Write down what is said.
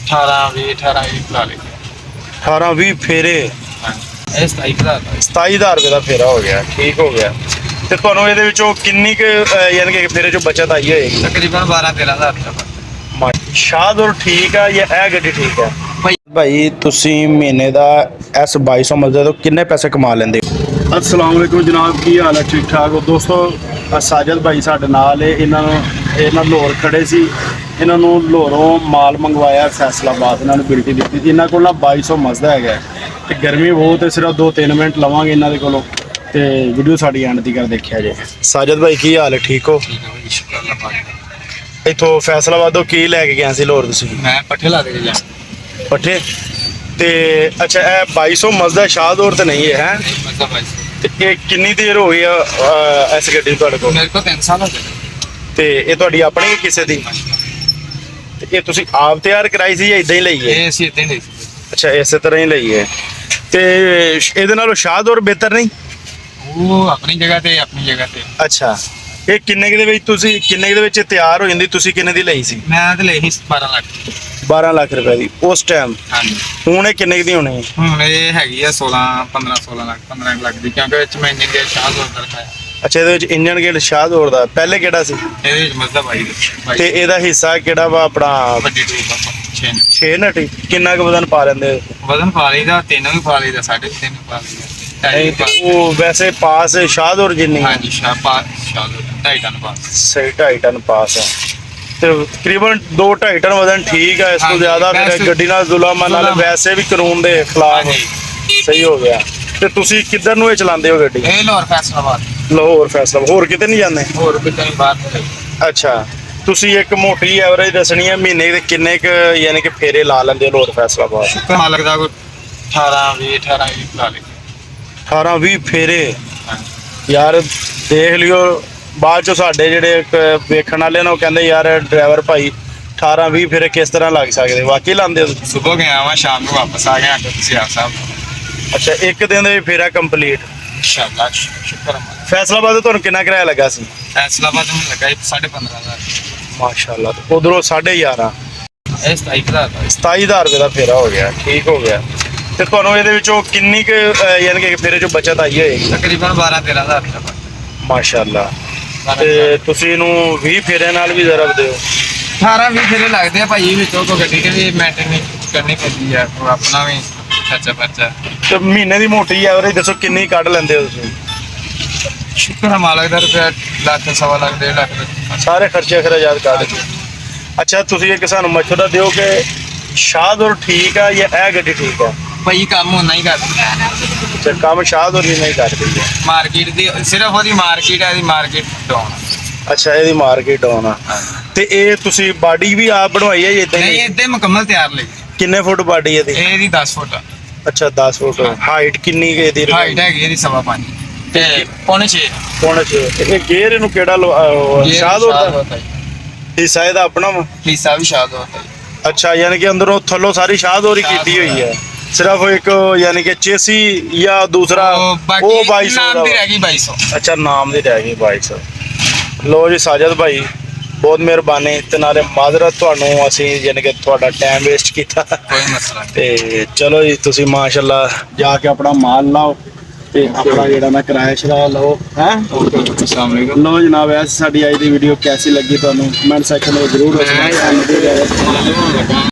18 20 18 20 ਲਾ ਲਈ 18 20 ਫੇਰੇ। ਇਹ 27,000 ਦਾ 27000 ਰੁਪਏ ਦਾ ਫੇਰਾ ਹੋ ਗਿਆ, ਠੀਕ ਹੋ ਗਿਆ। ਤੇ ਤੁਹਾਨੂੰ ਇਹਦੇ ਵਿੱਚੋਂ ਕਿੰਨੀ ਕੁ ਯਾਨੀ ਕਿ ਫੇਰੇ ਚੋਂ ਬਚਤ ਆਈ ਹੋਏਗੀ? ਤਕਰੀਬਨ 12 13,000 ਰੁਪਏ। ਸ਼ਾਹਦੌਰ ਠੀਕ ਆ ਜਾਂ ਇਹ ਗੱਡੀ ਠੀਕ ਆ? ਭਾਈ ਭਾਈ ਤੁਸੀਂ ਮਹੀਨੇ ਦਾ S 2200 ਮਿਲਦਾ ਤੋਂ ਕਿੰਨੇ ਪੈਸੇ ਕਮਾ ਲੈਂਦੇ ਹੋ? अस्सलाम वालेकुम जनाब, की हाल है? ठीक ठाक हो दोस्तों? साजिद भाई साडे नाल है। इन्होंने लाहौर खड़े सी, इन्होंने लाहौरों माल मंगवाया फैसलाबाद, इन्होंने बिल्टी दी थी। इन्होंने को 2200 मजदा है तो गर्मी बहुत है, सिर्फ 2-3 मिनट लवांगे इन्होंने को। तो वीडियो साड़ी एंड तक देखिया जे। साजिद भाई की हाल है? ठीक हो? इतों फैसलाबादों की लैके गए सी लाहौर? तुसीं? मैं पट्ठे ला के गया। पट्ठे ते अच्छा, ए 2200 मजदा शाहदौर तो नहीं है? मतलब भाई ਤੇ ਇਹ ਕਿੰਨੀ ਦੇਰ ਹੋ ਗਈ ਆ ਇਸ ਗੱਡੀ ਤੁਹਾਡੇ ਕੋਲ? मेरे को 3 साल हो गए। ਤੇ ਇਹ ਤੁਹਾਡੀ ਆਪਣੀ ਹੈ ਕਿਸੇ ਦੀ? ਤੇ ਇਹ ਤੁਸੀਂ ਆਪ ਤਿਆਰ ਕਰਾਈ ਸੀ ਜਾਂ ਇਦਾਂ ਹੀ ਲਈ ਹੈ? ਇਹ ਅਸੀਂ ਇੱਦਾਂ ਨਹੀਂ ਅੱਛਾ, ਇਸੇ ਤਰ੍ਹਾਂ ਹੀ ਲਈ ਹੈ। ਤੇ ਇਹਦੇ ਨਾਲੋਂ ਸ਼ਾਹਦੌਰ ਬਿਹਤਰ ਨਹੀਂ? ਉਹ ਆਪਣੀ ਜਗ੍ਹਾ ਤੇ ਆਪਣੀ ਜਗ੍ਹਾ ਤੇ। ਅੱਛਾ, ਇਹ ਕਿੰਨੇ ਕੁ ਦੇ ਵਿੱਚ ਤੁਸੀਂ ਕਿੰਨੇ ਕੁ ਦੇ ਵਿੱਚ ਤਿਆਰ ਹੋ ਜਾਂਦੀ? ਤੁਸੀਂ ਕਿੰਨੇ ਦੀ ਲਈ ਸੀ? ਮੈਂ ਤੇ ਲਈ ਸੀ 12 ਲੱਖ। 12 ਲੱਖ ਰੁਪਏ ਦੀ ਉਸ ਟਾਈਮ। ਹਾਂਜੀ, ਹੁਣ ਇਹ ਕਿੰਨੇ ਕੁ ਦੀ ਹੋਣੀ? ਹੁਣ ਇਹ ਹੈਗੀ ਆ 16 ਲੱਖ 15 ਲੱਖ ਦੀ, ਕਿਉਂਕਿ ਵਿੱਚ ਮੈਂ ਇੰਜਨ ਦੇ ਸ਼ਾਹਦੌਰ ਦਾ ਰਖਾਇਆ। ਅੱਛਾ, ਇਹਦੇ ਵਿੱਚ ਇੰਜਨ ਗੇਟ ਸ਼ਾਹਦੌਰ ਦਾ ਪਹਿਲੇ ਕਿਹੜਾ ਸੀ? ਇਹਦੇ ਵਿੱਚ ਮਜ਼ਦਾ ਭਾਈ ਤੇ ਇਹਦਾ ਹਿੱਸਾ ਕਿਹੜਾ ਵਾ ਆਪਣਾ? ਵੱਡੀ ਟੂਬ 6 6 ਨਟ। ਕਿੰਨਾ ਕੁ ਵਜ਼ਨ ਪਾ ਲੈਂਦੇ ਹੋ? ਵਜ਼ਨ ਪਾ ਲਈਦਾ, 3 ਵੀ ਪਾ ਲਈਦਾ, 3.5 ਵੀ ਪਾ ਲਈਦਾ, 2.5 ਤੇ ਵੀ ਉਹ ਵੈਸੇ ਪਾਸ ਸ਼ਾਹਦੌਰ ਜਿੰਨੀ? ਹਾਂਜੀ, ਸ਼ਾਹਦੌਰ 2.5 ਟਨ ਪਾਸ। ਸਹੀ 2.5 ਟਨ ਪਾਸ ਹੈ। ਤੇ ਤਕਰੀਬਨ 2-2.5 ਟਨ ਵਜ਼ਨ ਠੀਕ ਹੈ। ਇਸ ਤੋਂ ਹਾਂਜੀ, ਜ਼ਿਆਦਾ ਫਿਰ ਵੈਸੇ ਗੱਡੀ ਨਾਲ ਜ਼ੁਲਮ ਨਾਲ ਜ਼ੁਲਮ। ਵੈਸੇ ਵੀ ਕਾਨੂੰਨ ਦੇ ਖਿਲਾਫ ਹਾਂਜੀ। ਸਹੀ ਹੋ ਗਿਆ। ਤੇ ਤੁਸੀਂ ਕਿੱਧਰ ਨੂੰ ਇਹ ਚਲਾਉਂਦੇ ਹੋ ਗੱਡੀ? ਇਹ ਲਾਹੌਰ ਫੈਸਲਾਬਾਦ, ਲਾਹੌਰ ਫੈਸਲਾ, ਹੋਰ ਕਿਤੇ ਨਹੀਂ ਜਾਂਦੇ? ਹੋਰ ਕਿਤੇ ਨਹੀਂ ਬਾਹਰ ਨਹੀਂ। ਅੱਛਾ, ਤੁਸੀਂ ਇੱਕ ਮੋਟੀ ਐਵਰੇਜ ਦੱਸਣੀ ਹੈ ਮਹੀਨੇ ਦੇ ਕਿੰਨੇ ਕੁ ਯਾਨੀ ਕਿ ਫੇਰੇ ਲਾ ਲੈਂਦੇ ਹੋ ਲਾਹੌਰ ਫੈਸਲਾਬਾਦ? ਕਮਾ ਲੱਗਦਾ ਕੋਈ 18 20 ਲਾ ਲਈ 18 20 ਫੇਰੇ। ਹਾਂਜੀ। ਯਾਰ ਦੇਖ ਲਿਓ, ਬਾਅਦ ਚੋਂ ਸਾਡੇ ਜਿਹੜੇ ਇੱਕ ਵੇਖਣ ਵਾਲੇ ਨੇ ਉਹ ਕਹਿੰਦੇ ਯਾਰ ਡਰਾਈਵਰ ਭਾਈ 18 20 ਫੇਰੇ ਕਿਸ ਤਰ੍ਹਾਂ ਲੱਗ ਸਕਦੇ? ਵਾਕਈ ਲਾਉਂਦੇ ਹੋ ਤੁਸੀਂ? ਸੁਬਹ ਗਿਆ ਵਾਂ, ਸ਼ਾਮ ਨੂੰ ਵਾਪਸ ਆ ਗਿਆ ਕਿ ਤੁਸੀਂ ਆਪ ਸਾਹਿਬ। ਅੱਛਾ, ਇੱਕ ਦਿਨ ਦੇ ਫੇਰਾ ਕੰਪਲੀਟ। ਇੰਸ਼ਾਅੱਲਾ, ਸ਼ੁਕਰ ਹੈ। ਫੈਸਲਾਬਾਦ ਤੋਂ ਤੁਹਾਨੂੰ ਕਿੰਨਾ ਕਿਰਾਇਆ ਲੱਗਾ ਸੀ? ਫੈਸਲਾਬਾਦ ਨੂੰ ਲੱਗਾ 15,500। ਮਾਸ਼ਾਅੱਲਾ। ਉਧਰੋਂ 11,500। ਇਹ 27,000 ਦਾ 27000 ਰੁਪਏ ਦਾ ਫੇਰਾ ਹੋ ਗਿਆ, ਠੀਕ ਹੋ ਗਿਆ। ਤੇ ਤੁਹਾਨੂੰ ਇਹਦੇ ਵਿੱਚੋਂ ਕਿੰਨੀ ਕੁ ਯਾਨੀ ਕਿ ਫੇਰੇ ਚੋਂ ਬਚਤ ਆਈ ਹੋਏਗੀ? ਤਕਰੀਬਨ 12 13,000 ਰੁਪਏ। ਮਾਸ਼ਾਅੱਲਾ। ਤੇ ਤੁਸੀਂ ਇਹਨੂੰ 20 ਫੇਰਿਆਂ ਨਾਲ ਵੀ ਜ਼ਰਬ ਦਿਓ? 18 20 ਫੇਰੇ ਲੱਗਦੇ ਆ ਭਾਈ, ਵਿੱਚੋਂ ਕੋ ਗੱਡੀ ਤੇ ਵੀ ਮੇਨਟੇਨੈਂਸ ਕਰਨੀ ਪੈਂਦੀ ਆ, ਉਹ ਆਪਣਾ ਵੀ ਖਰਚਾ। ਤੇ ਮਹੀਨੇ ਦੀ ਮੋਟੀ ਐਵਰੇਜ ਦੱਸੋ ਕਿੰਨੀ ਕੱਢ ਲੈਂਦੇ ਹੋ ਤੁਸੀਂ? ਸ਼ੁਕਰ ਹੈ ਮਾਲਕ ਦਾ, ਰੁਪਇਆ ਲੱਖ ਸਵਾ ਲੱਖ 1.5 ਲੱਖ ਦਾ ਸਾਰੇ ਖਰਚੇ ਖਰਾਜਾਤ ਕੱਢ ਕੇ। ਅੱਛਾ, ਤੁਸੀਂ ਇੱਕ ਸਾਨੂੰ ਮਸ਼ਵਰਾ ਦਿਓ ਕਿ ਸ਼ਾਹਦੌਰ ਠੀਕ ਆ ਜਾਂ ਇਹ ਗੱਡੀ ਠੀਕ ਆ? ਭਾਈ ਕੰਮ ਹੋਣਾ ਹੀ ਕਰਦੀ ਅੱਛਾ, ਕੰਮ ਸ਼ਾਹਦੌਰ ਹੀ ਨਹੀਂ ਕਰਦੀ ਹੈ। ਮਾਰਕੀਟ ਦੀ ਸਿਰਫ ਉਹਦੀ ਮਾਰਕੀਟ ਹੈ, ਇਹਦੀ ਮਾਰਕੀਟ ਡਾਊਨ। ਅੱਛਾ, ਇਹਦੀ ਮਾਰਕੀਟ ਆਉਣ ਆ। ਤੇ ਇਹ ਤੁਸੀਂ ਬਾਡੀ ਵੀ ਆਪ ਬਣਵਾਈ ਹੈ ਜਾਂ ਇਦਾਂ ਨਹੀਂ, ਹੀ? ਇੱਦਾਂ ਮੁਕੰਮਲ ਤਿਆਰ ਲਈ। ਕਿੰਨੇ ਫੁੱਟ ਬਾਡੀ ਇਹਦੀ? ਇਹਦੀ 10 ਫੁੱਟ ਅੱਛਾ, 10 ਫੁੱਟ। ਹਾਈਟ ਕਿੰਨੀ ਕੁ ਇਹਦੀ? ਹਾਈਟ ਹੈਗੀ ਇਹਦੀ 5.5 ਤੇ 5.5। ਪੌਣੇ 6। ਇਹ ਗੇਅਰ ਇਹਨੂੰ ਕਿਹੜਾ ਸ਼ਾਹਦੌਰ ਦਾ ਹਿੱਸਾ ਇਹਦਾ ਆਪਣਾ ਵਾ? ਹਿੱਸਾ ਵੀ ਸ਼ਾਹਦੌਰ ਦਾ। ਅੱਛਾ, ਯਾਨੀ ਕਿ ਅੰਦਰੋਂ ਥੱਲੋਂ ਸਾਰੀ ਸ਼ਾਹਦੌਰ ਹੀ ਕੀਤੀ ਹੋਈ ਹੈ, ਸਿਰਫ ਇੱਕ ਯਾਨੀ ਕਿ ਚੇਸੀ ਜਾਂ ਦੂਸਰਾ ਉਹ 2200 ਨਾਮ ਦੀ ਦਾ? ਰਹਿ ਗਈ 2200। ਅੱਛਾ, ਨਾਮ ਦੀ ਰਹਿ ਗਈ 2200। ਲੋ ਜੀ ਸਾਜਦ ਭਾਈ, ਬਹੁਤ ਮਿਹਰਬਾਨੀ। ਤੇ ਨਾਲੇ ਮਾਜ਼ਰਤ ਤੁਹਾਨੂੰ, ਅਸੀਂ ਯਾਨੀ ਕਿ ਤੁਹਾਡਾ ਟਾਈਮ ਵੇਸਟ ਕੀਤਾ। ਕੋਈ ਮਸਲਾ ਨਹੀਂ। ਤੇ ਚਲੋ ਜੀ, ਤੁਸੀਂ ਮਾਸ਼ਾਅੱਲਾ ਜਾ ਕੇ ਆਪਣਾ ਮਾਲ ਲਾਓ ਤੇ ਆਪਣਾ ਜਿਹੜਾ ਨਾ ਕਿਰਾਇਆ ਸ਼ਰਾਇਆ ਲਓ ਹੈ। अस्सलाम वालेकुम। ਲੋ ਜਨਾਬ, ਐਸੀ ਸਾਡੀ ਅੱਜ ਦੀ ਵੀਡੀਓ ਕੈਸੀ ਲੱਗੀ ਤੁਹਾਨੂੰ ਕਮੈਂਟ ਸੈਕਸ਼ਨ ਵਿੱਚ ਜ਼ਰੂਰ ਦੱਸਣਾ।